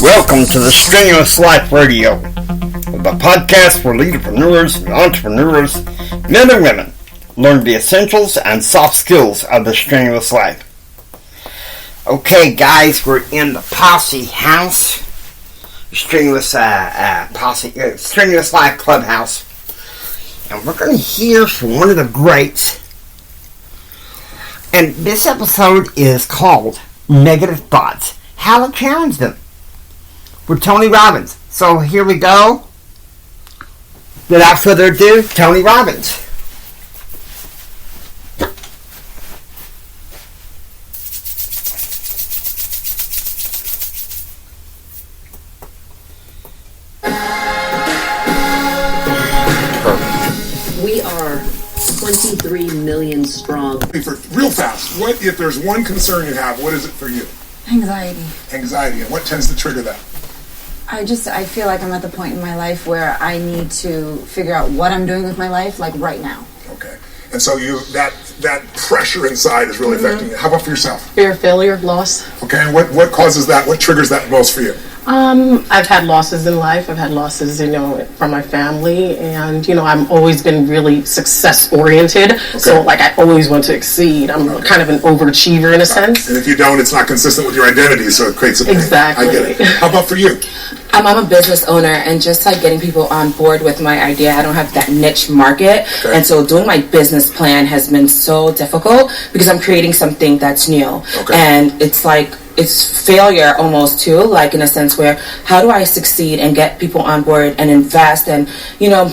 Welcome to the Strenuous Life Radio, the podcast where leaderpreneurs and entrepreneurs, men and women, learn the essentials and soft skills of the strenuous life. Okay, guys, we're in the Posse House, Strenuous Life Clubhouse, and we're going to hear from one of the greats. And this episode is called Negative Thoughts: How to Challenge Them, with Tony Robbins. So here we go. Without further ado, Tony Robbins. We are 23 million strong. Real fast, what if there's one concern you have, what is it for you? Anxiety. Anxiety, and what tends to trigger that? I feel like I'm at the point in my life where I need to figure out what I'm doing with my life, like right now. Okay. And so that pressure inside is really affecting you. How about for yourself? Fear of failure, loss. Okay, and what causes that? What triggers that most for you? I've had losses in life. I've had losses, from my family, and I've always been really success oriented. Okay. So I always want to exceed. I'm kind of an overachiever in a sense. And if you don't, it's not consistent with your identity, so it creates a pain. Exactly. I get it. How about for you? I'm a business owner, and just getting people on board with my idea, I don't have that niche market. Okay. And so doing my business plan has been so difficult because I'm creating something that's new. Okay. And it's failure almost too, in a sense where how do I succeed and get people on board and invest and,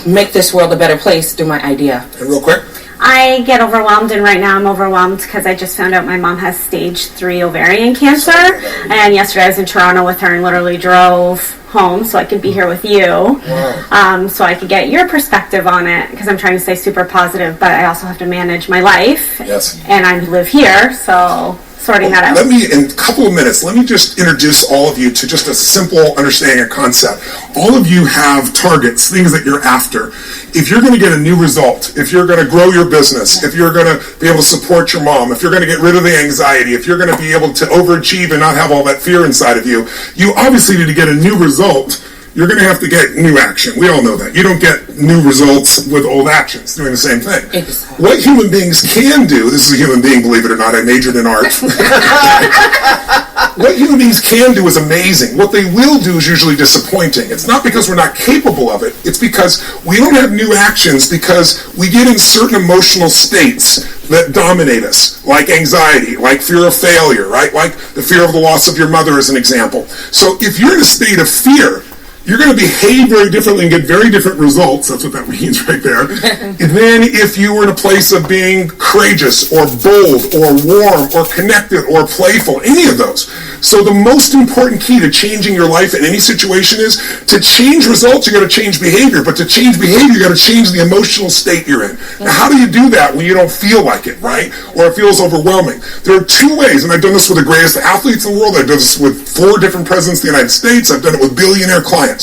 make this world a better place through my idea. And real quick. I get overwhelmed, and right now I'm overwhelmed because I just found out my mom has stage 3 ovarian cancer, and yesterday I was in Toronto with her and literally drove home so I could be here with you. Wow. So I could get your perspective on it, because I'm trying to stay super positive, but I also have to manage my life. Yes. And I live here, so sorting that out. In a couple of minutes, let me just introduce all of you to just a simple understanding of concept. All of you have targets, things that you're after. If you're going to get a new result, if you're going to grow your business, if you're going to be able to support your mom, if you're going to get rid of the anxiety, if you're going to be able to overachieve and not have all that fear inside of you, you obviously need to get a new result. You're going to have to get new action. We all know that. You don't get new results with old actions doing the same thing. Exactly. What human beings can do, this is a human being, believe it or not, I majored in art. What human beings can do is amazing. What they will do is usually disappointing. It's not because we're not capable of it. It's because we don't have new actions because we get in certain emotional states that dominate us, like anxiety, like fear of failure, right? Like the fear of the loss of your mother as an example. So if you're in a state of fear, you're going to behave very differently and get very different results. That's what that means right there. And then if you were in a place of being courageous or bold or warm or connected or playful, any of those. So the most important key to changing your life in any situation is to change results, you got to change behavior. But to change behavior, you got to change the emotional state you're in. Now, how do you do that when you don't feel like it, right? Or it feels overwhelming? There are 2 ways, and I've done this with the greatest athletes in the world. I've done this with 4 different presidents of the United States. I've done it with billionaire clients.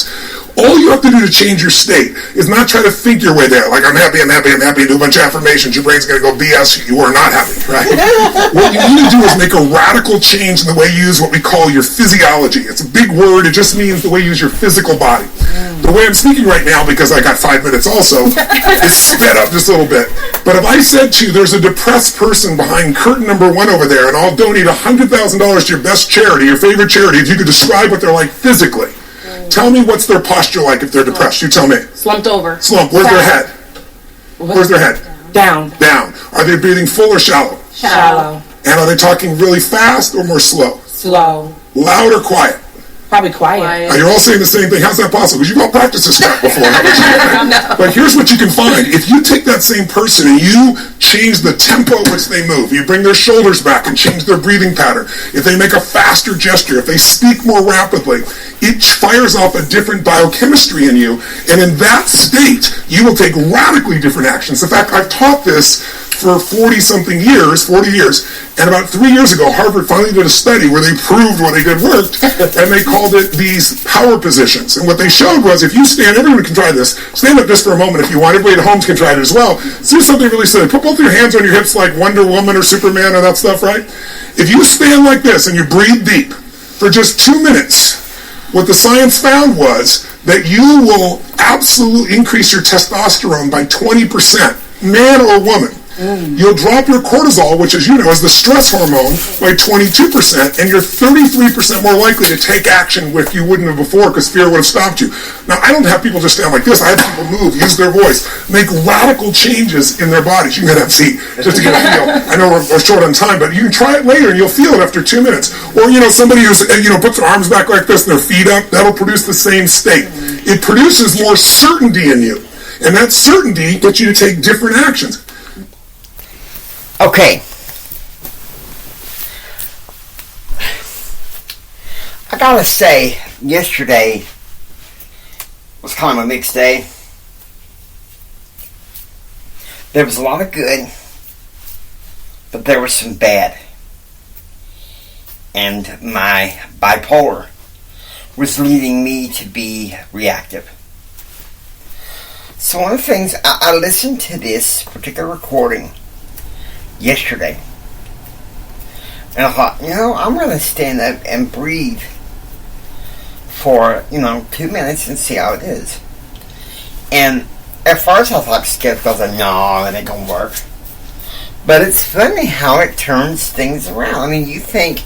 All you have to do to change your state is not try to think your way there. Like, I'm happy, do a bunch of affirmations. Your brain's going to go BS, you are not happy, right? What you need to do is make a radical change in the way you use what we call your physiology. It's a big word. It just means the way you use your physical body. The way I'm speaking right now, because I got 5 minutes also, is sped up just a little bit. But if I said to you, there's a depressed person behind curtain number 1 over there, and I'll donate $100,000 to your best charity, your favorite charity, if you could describe what they're like physically. Tell me what's their posture like if they're depressed. You tell me. Slumped over. Slump. Where's their head? Where's their head? Down. Down. Are they breathing full or shallow? Shallow. And are they talking really fast or more slow? Slow. Loud or quiet? Probably quiet. You're all saying the same thing. How's that possible? Because you've all practiced this crap before. No. But here's what you can find. If you take that same person and you change the tempo at which they move, you bring their shoulders back and change their breathing pattern, if they make a faster gesture, if they speak more rapidly, it fires off a different biochemistry in you. And in that state, you will take radically different actions. In fact, I've taught this for 40 years, and about 3 years ago, Harvard finally did a study where they proved what they did worked, and they called it these power positions. And what they showed was, if you stand, everyone can try this, stand up just for a moment if you want, everybody at home can try it as well. Do something really silly. Put both your hands on your hips like Wonder Woman or Superman or that stuff, right? If you stand like this and you breathe deep, for just 2 minutes, what the science found was that you will absolutely increase your testosterone by 20%, man or woman. You'll drop your cortisol, which, as you know, is the stress hormone, by 22%, and you're 33% more likely to take action if you wouldn't have before, because fear would have stopped you. Now, I don't have people just stand like this. I have people move, use their voice, make radical changes in their bodies. You can have a seat just to get a feel. I know we're short on time, but you can try it later, and you'll feel it after 2 minutes. Or, somebody who's, puts their arms back like this and their feet up, that'll produce the same state. It produces more certainty in you, and that certainty gets you to take different actions. Okay. I gotta say, yesterday was kind of a mixed day. There was a lot of good, but there was some bad. And my bipolar was leading me to be reactive. So one of the things, I listened to this particular recording yesterday, and I thought, I'm going to stand up and breathe for 2 minutes and see how it is. And at first I thought skeptical, I was like, no, it ain't gonna work. But it's funny how it turns things around. I mean, you think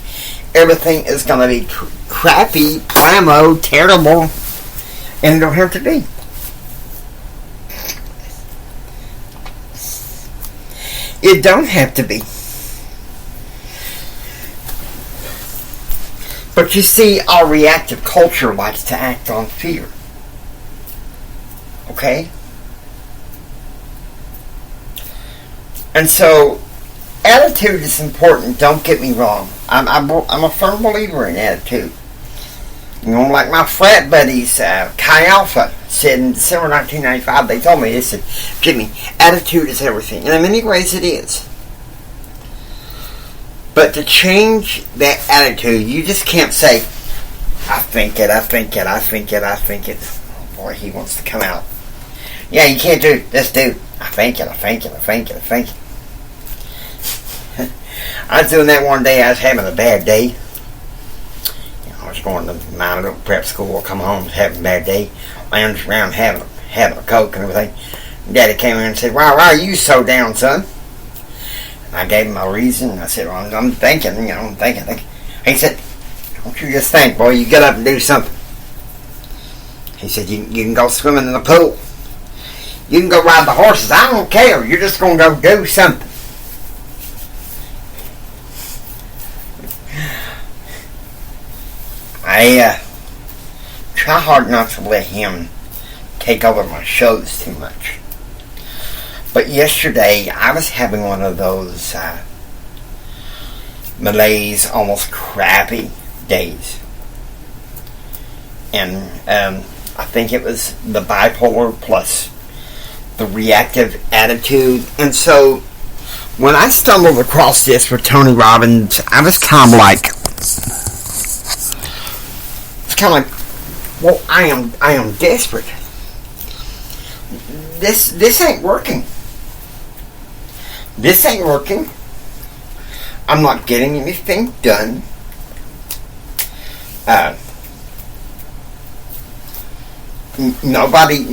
everything is gonna be crappy, blammo, terrible, and it don't have to be. It don't have to be. But you see, our reactive culture likes to act on fear. Okay? And so, attitude is important, don't get me wrong. I'm a firm believer in attitude. Like my frat buddies, Chi Alpha, said in December 1995, they told me, they said, Jimmy, attitude is everything. And in many ways it is. But to change that attitude, you just can't say, I think it. Oh boy, he wants to come out. Yeah, you can't do it. Just do. I think it. I was doing that one day. I was having a bad day. I was going to my little prep school, come home, having a bad day, lounged around having a Coke and everything. Daddy came in and said, why are you so down, son? And I gave him my reason. I said, well, I'm thinking. He said, don't you just think, boy, you get up and do something. He said, you can go swimming in the pool. You can go ride the horses. I don't care. You're just going to go do something. I try hard not to let him take over my shows too much. But yesterday, I was having one of those malaise, almost crappy days. And I think it was the bipolar plus the reactive attitude. And so, when I stumbled across this with Tony Robbins, I was kind of like, well, I am desperate. This ain't working. This ain't working. I'm not getting anything done. Nobody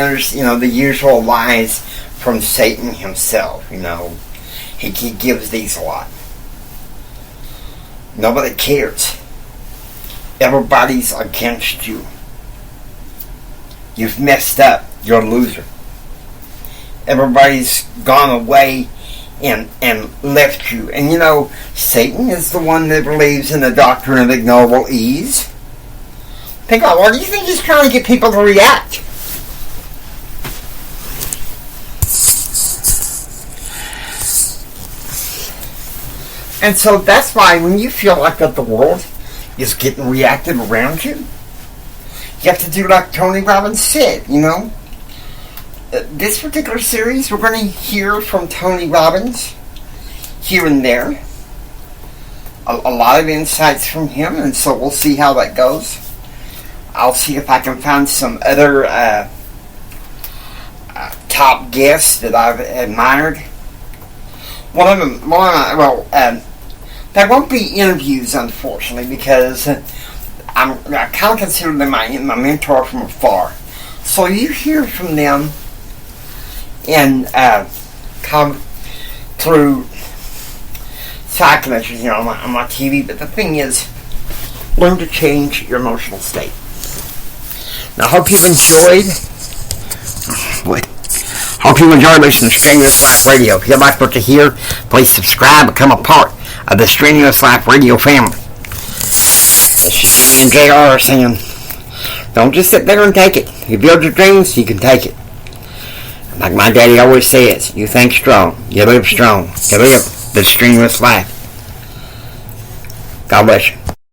understands, the usual lies from Satan himself. He gives these a lot. Nobody cares. Everybody's against you. You've messed up. You're a loser. Everybody's gone away and left you. And Satan is the one that believes in the doctrine of ignoble ease. Think about, what do you think he's trying to get people to react? And so that's why when you feel like that the world is getting reactive around you, you have to do like Tony Robbins said, This particular series, we're going to hear from Tony Robbins here and there. A lot of insights from him, and so we'll see how that goes. I'll see if I can find some other top guests that I've admired. There won't be interviews, unfortunately, because I kind of consider them my mentor from afar. So you hear from them and come through side lectures, on my TV. But the thing is, learn to change your emotional state. Now, I hope you've enjoyed. Hope you enjoyed listening to Strenuous Life Radio. If you like what you hear, please subscribe, become a part of the Strenuous Life Radio family. It's me and JR saying, don't just sit there and take it. You build your dreams, you can take it. Like my daddy always says, you think strong, you live strong, you live the strenuous life. God bless you.